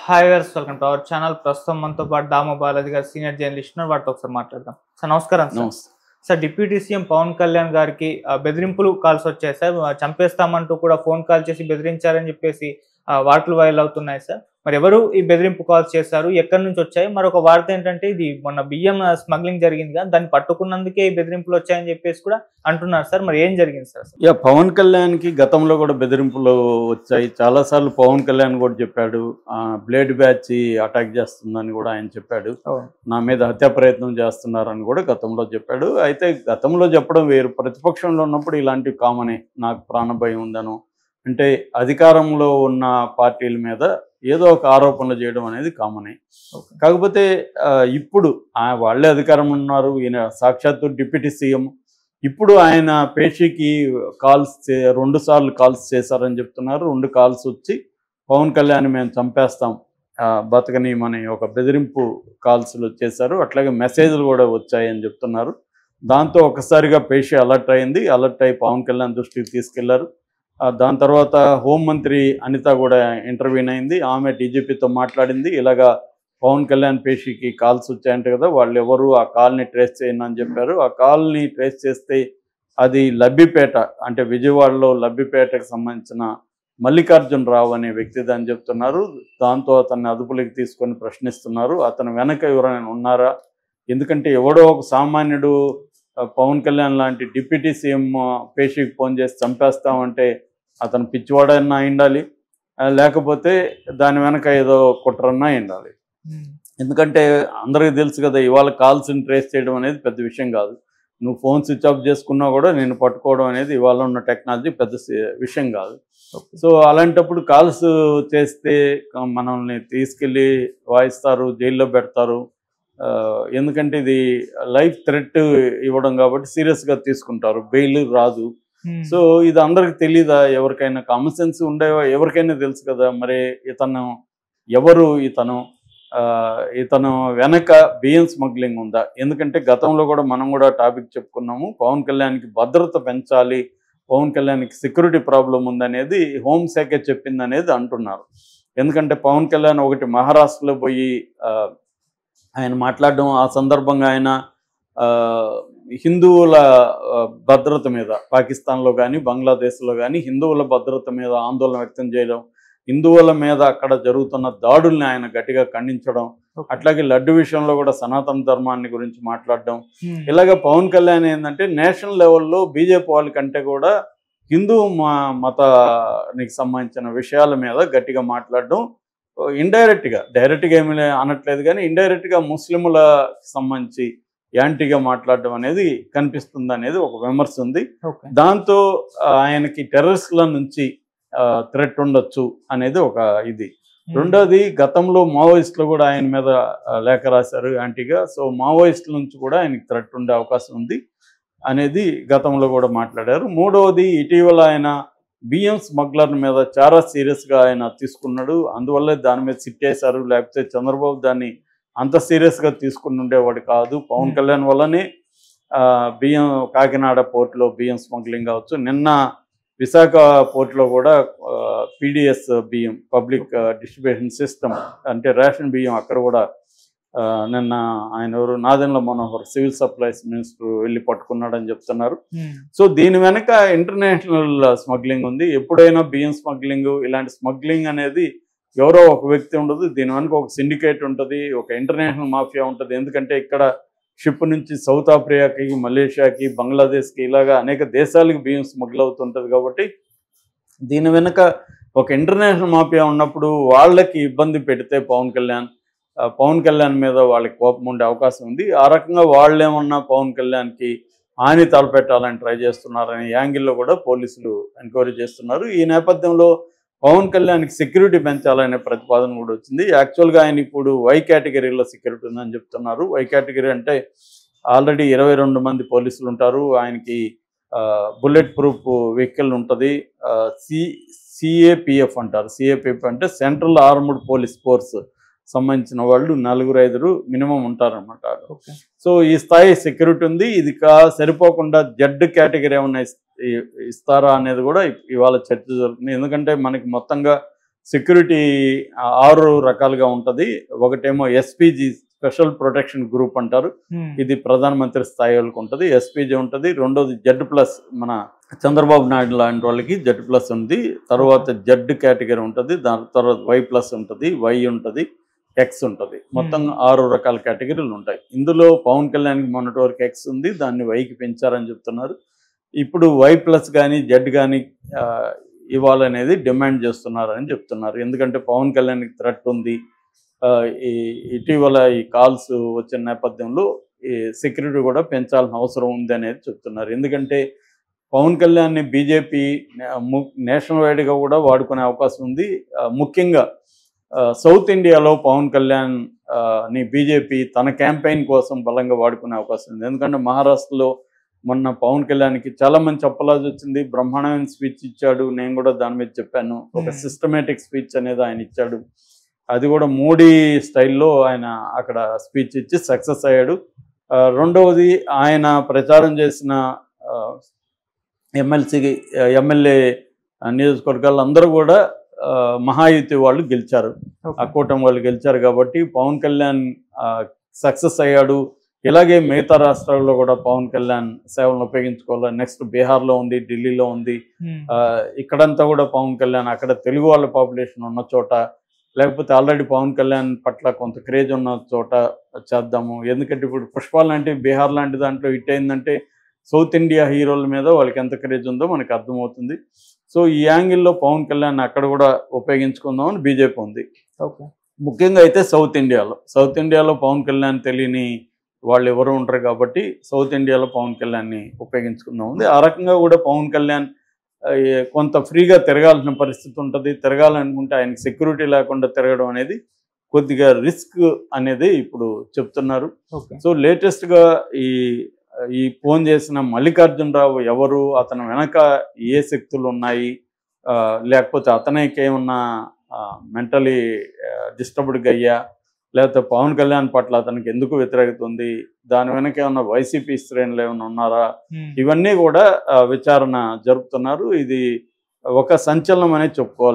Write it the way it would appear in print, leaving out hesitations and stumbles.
Hi guys welcome to our channel. ప్రస్తుతం మనతో పాటు దామ బాలాజీ గారు సీనియర్ జర్నలిస్ట్ ఉన్నారు. వాటితో ఒకసారి మాట్లాడదాం. సార్ నమస్కారం. Sir deputy CM Pawan Kalyan గారికి బెదిరింపులు కాల్స్ వచ్చాయి సార్. చంపేస్తామంటూ కూడా ఫోన్ కాల్ చేసి బెదిరించారని చెప్పేసి వార్తలు వైరల్ అవుతున్నాయి సార్. మరి ఎవరు ఈ బెదిరింపు కాల్స్ చేశారు, ఎక్కడి నుంచి వచ్చాయి? మరొక వార్త ఏంటంటే ఇది మొన్న బియ్యం స్మగ్లింగ్ జరిగింది కదా, దాన్ని పట్టుకున్నందుకే ఈ బెదిరింపులు వచ్చాయని చెప్పేసి కూడా అంటున్నారు సార్. మరి ఏం జరిగింది సార్? పవన్ కళ్యాణ్కి గతంలో కూడా బెదిరింపులు వచ్చాయి. చాలాసార్లు పవన్ కళ్యాణ్ కూడా చెప్పాడు, బ్లేడ్ బ్యాచ్ అటాక్ చేస్తుందని కూడా ఆయన చెప్పాడు. నా మీద హత్యా ప్రయత్నం చేస్తున్నారని కూడా గతంలో చెప్పాడు. అయితే గతంలో చెప్పడం వేరు, ప్రతిపక్షంలో ఉన్నప్పుడు ఇలాంటివి కామనే. నాకు ప్రాణభయం ఉందను, అంటే అధికారంలో ఉన్న పార్టీల మీద ఏదో ఒక ఆరోపణలు చేయడం అనేది కామనే. కాకపోతే ఇప్పుడు వాళ్ళే అధికారంలో ఉన్నారు, ఈయన సాక్షాత్తు డిప్యూటీ సీఎం. ఇప్పుడు ఆయన పేషీకి కాల్స్ 2 సార్లు కాల్స్ చేశారని చెప్తున్నారు. 2 కాల్స్ వచ్చి పవన్ కళ్యాణ్ మేము చంపేస్తాం బతకనీయమని ఒక బెదిరింపు కాల్స్లు చేశారు. అట్లాగే మెసేజ్లు కూడా వచ్చాయని చెప్తున్నారు. దాంతో ఒకసారిగా పేషీ అలర్ట్ అయింది. అలర్ట్ అయి పవన్ కళ్యాణ్ దృష్టికి తీసుకెళ్లారు. దాని తర్వాత హోంమంత్రి అనిత కూడా ఇంటర్వ్యూన్ అయింది. ఆమె డీజీపీతో మాట్లాడింది. ఇలాగా పవన్ కళ్యాణ్ పేషీకి కాల్స్ వచ్చాయంట కదా, వాళ్ళు ఎవరు, ఆ కాల్ని ట్రేస్ చేయండి అని చెప్పారు. ఆ కాల్ని ట్రేస్ చేస్తే అది లబ్బిపేట, అంటే విజయవాడలో లబ్బిపేటకు సంబంధించిన మల్లికార్జునరావు అనే వ్యక్తిది అని చెప్తున్నారు. దాంతో అతన్ని అదుపులోకి తీసుకొని ప్రశ్నిస్తున్నారు. అతను వెనక ఎవరైనా ఉన్నారా? ఎందుకంటే ఎవడో ఒక సామాన్యుడు పవన్ కళ్యాణ్ లాంటి డిప్యూటీ సీఎం పేషీకి ఫోన్ చేసి చంపేస్తామంటే అతను పిచ్చివాడన్నా ఉండాలి, లేకపోతే దాని వెనక ఏదో కుట్రన్నా ఉండాలి. ఎందుకంటే అందరికీ తెలుసు కదా, ఇవాళ కాల్స్ని ట్రేస్ చేయడం అనేది పెద్ద విషయం కాదు. నువ్వు ఫోన్ స్విచ్ ఆఫ్ చేసుకున్నా కూడా నేను పట్టుకోవడం అనేది ఇవాళ ఉన్న టెక్నాలజీ పెద్ద విషయం కాదు. సో అలాంటప్పుడు కాల్స్ చేస్తే మనల్ని తీసుకెళ్ళి వాయిస్తారు, జైల్లో పెడతారు. ఎందుకంటే ఇది లైఫ్ థ్రెట్ ఇవ్వడం కాబట్టి సీరియస్గా తీసుకుంటారు, బెయిల్ రాదు. సో ఇది అందరికి తెలీదా? ఎవరికైనా కామన్ సెన్స్ ఉండే ఎవరికైనా తెలుసు కదా. మరి ఇతను ఎవరు? ఇతను వెనక బియ్యం స్మగ్లింగ్ ఉందా? ఎందుకంటే గతంలో కూడా మనం కూడా టాపిక్ చెప్పుకున్నాము, పవన్ కళ్యాణ్కి భద్రత పెంచాలి, పవన్ కళ్యాణ్కి సెక్యూరిటీ ప్రాబ్లం ఉందనేది హోంశాఖ చెప్పింది అనేది అంటున్నారు. ఎందుకంటే పవన్ కళ్యాణ్ ఒకటి మహారాష్ట్రలో పోయి ఆయన మాట్లాడడం, ఆ సందర్భంగా ఆయన హిందువుల భద్రత మీద, పాకిస్తాన్లో కానీ బంగ్లాదేశ్లో కానీ హిందువుల భద్రత మీద ఆందోళన వ్యక్తం చేయడం, హిందువుల మీద అక్కడ జరుగుతున్న దాడుల్ని ఆయన గట్టిగా ఖండించడం, అట్లాగే లడ్డు విషయంలో కూడా సనాతన ధర్మాన్ని గురించి మాట్లాడడం. ఇలాగ పవన్ కళ్యాణ్ ఏంటంటే నేషనల్ లెవెల్లో బీజేపీ వాళ్ళ కంటే కూడా హిందూ మతానికి సంబంధించిన విషయాల మీద గట్టిగా మాట్లాడడం, ఇండైరెక్ట్గా, డైరెక్ట్గా ఏమీ అనట్లేదు కానీ ఇండైరెక్ట్గా ముస్లింలకు సంబంధించి యాంటీగా మాట్లాడడం అనేది కనిపిస్తుంది అనేది ఒక విమర్శ ఉంది. దాంతో ఆయనకి టెర్రరిస్టుల నుంచి థ్రెట్ ఉండొచ్చు అనేది ఒక ఇది. రెండోది, గతంలో మావోయిస్టులు కూడా ఆయన మీద లేఖ రాశారు యాంటీగా. సో మావోయిస్టుల నుంచి కూడా ఆయనకి థ్రెట్ ఉండే అవకాశం ఉంది అనేది గతంలో కూడా మాట్లాడారు. మూడవది, ఇటీవల ఆయన బియ్యం స్మగ్లర్ మీద చాలా సీరియస్గా ఆయన తీసుకున్నాడు. అందువల్ల దాని మీద సిట్టేశారు. లేకపోతే చంద్రబాబు దాన్ని అంత సీరియస్గా తీసుకుని ఉండేవాడు కాదు. పవన్ కళ్యాణ్ వల్లనే బియ్యం కాకినాడ పోర్టులో బియ్యం స్మగ్లింగ్ కావచ్చు, నిన్న విశాఖ పోర్టులో కూడా పీడిఎస్ బియ్యం, పబ్లిక్ డిస్ట్రిబ్యూషన్ సిస్టమ్, అంటే రేషన్ బియ్యం, అక్కడ కూడా నిన్న ఆయన ఎవరు Nadendla Manohar civil supplies minister వెళ్ళి పట్టుకున్నాడని చెప్తున్నారు. సో దీని వెనక ఇంటర్నేషనల్ స్మగ్లింగ్ ఉంది. ఎప్పుడైనా బియ్యం స్మగ్లింగ్, ఇలాంటి స్మగ్లింగ్ అనేది ఎవరో ఒక వ్యక్తి ఉండదు, దీని వెనక ఒక సిండికేట్ ఉంటుంది, ఒక ఇంటర్నేషనల్ మాఫియా ఉంటుంది. ఎందుకంటే ఇక్కడ షిప్ నుంచి సౌత్ ఆఫ్రికాకి, మలేషియాకి, బంగ్లాదేశ్కి, ఇలాగా అనేక దేశాలకు బియ్యం స్మగ్ల్ అవుతుంటుంది. కాబట్టి దీని వెనక ఒక ఇంటర్నేషనల్ మాఫియా ఉన్నప్పుడు వాళ్ళకి ఇబ్బంది పెడితే పవన్ కళ్యాణ్ మీద వాళ్ళకి కోపం ఉండే అవకాశం ఉంది. ఆ రకంగా వాళ్ళేమన్నా పవన్ కళ్యాణ్కి హాని తలపెట్టాలని ట్రై చేస్తున్నారనే యాంగిల్లో కూడా పోలీసులు ఎంక్వైరీ చేస్తున్నారు. ఈ నేపథ్యంలో పవన్ కళ్యాణ్కి సెక్యూరిటీ పెంచాలనే ప్రతిపాదన కూడా వచ్చింది. యాక్చువల్గా ఆయన ఇప్పుడు వై కేటగిరీలో సెక్యూరిటీ ఉందని చెప్తున్నారు. వై కేటగిరీ అంటే ఆల్రెడీ 22 మంది పోలీసులు ఉంటారు. ఆయనకి బుల్లెట్ ప్రూఫ్ వెహికల్ ఉంటుంది. సిఏపిఎఫ్ అంటారు. సిఏపిఎఫ్ అంటే సెంట్రల్ ఆర్మ్డ్ పోలీస్ ఫోర్స్ సంబంధించిన వాళ్ళు 4-5 మినిమం ఉంటారనమాట. సో ఈ స్థాయి సెక్యూరిటీ ఉంది. ఇది సరిపోకుండా జెడ్ కేటగిరీ ఏమన్నా ఇస్తారా అనేది కూడా ఇవాళ చర్చ జరుగుతుంది. ఎందుకంటే మనకి మొత్తంగా సెక్యూరిటీ 6 రకాలుగా ఉంటుంది. ఒకటేమో ఎస్పీజీ, స్పెషల్ ప్రొటెక్షన్ గ్రూప్ అంటారు. ఇది ప్రధానమంత్రి స్థాయి వాళ్ళకి ఉంటుంది, ఎస్పీజీ ఉంటుంది. రెండోది Z+, మన చంద్రబాబు నాయుడు లాంటి వాళ్ళకి Z+ ఉంది. తర్వాత Z కేటగిరీ ఉంటుంది, దాని తర్వాత Y+ ఉంటుంది, Y ఉంటుంది, X ఉంటుంది. మొత్తం 6 రకాల కేటగిరీలు ఉంటాయి. ఇందులో పవన్ కళ్యాణ్కి మొన్నటి వరకు X ఉంది, దాన్ని Yకి పెంచారని చెప్తున్నారు. ఇప్పుడు Y+ కానీ Z కానీ ఇవ్వాలనేది డిమాండ్ చేస్తున్నారని చెప్తున్నారు. ఎందుకంటే పవన్ కళ్యాణ్కి థ్రెట్ ఉంది. ఇటీవల ఈ కాల్స్ వచ్చిన నేపథ్యంలో ఈ సెక్యూరిటీ కూడా పెంచాల్సిన అవసరం ఉంది అనేది చెప్తున్నారు. ఎందుకంటే పవన్ కళ్యాణ్ని బీజేపీ నేషనల్ వైడ్గా కూడా వాడుకునే అవకాశం ఉంది. ముఖ్యంగా సౌత్ ఇండియాలో పవన్ కళ్యాణ్ ని బీజేపీ తన క్యాంపెయిన్ కోసం బలంగా వాడుకునే అవకాశం ఉంది. ఎందుకంటే మహారాష్ట్రలో మొన్న పవన్ కళ్యాణ్కి చాలా మంచి అప్పలాజ్ వచ్చింది, బ్రహ్మాండమైన స్పీచ్ ఇచ్చాడు. నేను కూడా దాని మీద చెప్పాను. ఒక సిస్టమేటిక్ స్పీచ్ అనేది ఆయన ఇచ్చాడు. అది కూడా మోడీ స్టైల్లో ఆయన అక్కడ స్పీచ్ ఇచ్చి సక్సెస్ అయ్యాడు. రెండవది ఆయన ప్రచారం చేసిన ఎమ్మెల్యే నియోజకవర్గాలు అందరూ కూడా మహాయుతి వాళ్ళు గెలిచారు, ఆ కూటమి వాళ్ళు గెలిచారు. కాబట్టి పవన్ కళ్యాణ్ సక్సెస్ అయ్యాడు. ఇలాగే మిగతా రాష్ట్రాల్లో కూడా పవన్ కళ్యాణ్ సేవలను ఉపయోగించుకోవాలి. నెక్స్ట్ బీహార్లో ఉంది, ఢిల్లీలో ఉంది. ఇక్కడంతా కూడా పవన్ కళ్యాణ్ అక్కడ తెలుగు వాళ్ళ పాపులేషన్ ఉన్న చోట, లేకపోతే ఆల్రెడీ పవన్ కళ్యాణ్ పట్ల కొంత క్రేజ్ ఉన్న చోట చేద్దాము. ఎందుకంటే ఇప్పుడు పుష్ప లాంటి బీహార్ లాంటి దాంట్లో హిట్ అయిందంటే సౌత్ ఇండియా హీరోల మీద వాళ్ళకి ఎంత క్రేజ్ ఉందో మనకు అర్థమవుతుంది. సో ఈ యాంగిల్లో పవన్ కళ్యాణ్ అక్కడ కూడా ఉపయోగించుకుందామని బీజేపీ ఉంది. ముఖ్యంగా అయితే సౌత్ ఇండియాలో పవన్ కళ్యాణ్ తెలియని వాళ్ళు ఎవరు ఉంటారు కాబట్టి సౌత్ ఇండియాలో పవన్ కళ్యాణ్ని ఉపయోగించుకుందాం ఉంది. ఆ రకంగా కూడా పవన్ కళ్యాణ్ కొంత ఫ్రీగా తిరగాల్సిన పరిస్థితి ఉంటుంది. తిరగాలనుకుంటే ఆయనకి సెక్యూరిటీ లేకుండా తిరగడం అనేది కొద్దిగా రిస్క్ అనేది ఇప్పుడు చెప్తున్నారు. సో లేటెస్ట్గా ఈ ఫోన్ చేసిన మల్లికార్జునరావు ఎవరు, అతను వెనక ఏ శక్తులు ఉన్నాయి, లేకపోతే అతనికి ఏమన్నా మెంటలీ డిస్టర్బ్డ్గా అయ్యా, లేకపోతే పవన్ కళ్యాణ్ పట్ల అతనికి ఎందుకు వ్యతిరేకత ఉంది, దాని వెనక ఏమన్నా వైసీపీ శ్రేణులు ఏమైనా ఉన్నారా, ఇవన్నీ కూడా విచారణ జరుపుతున్నారు. ఇది ఒక సంచలనం అనేది చెప్పుకోవాలి.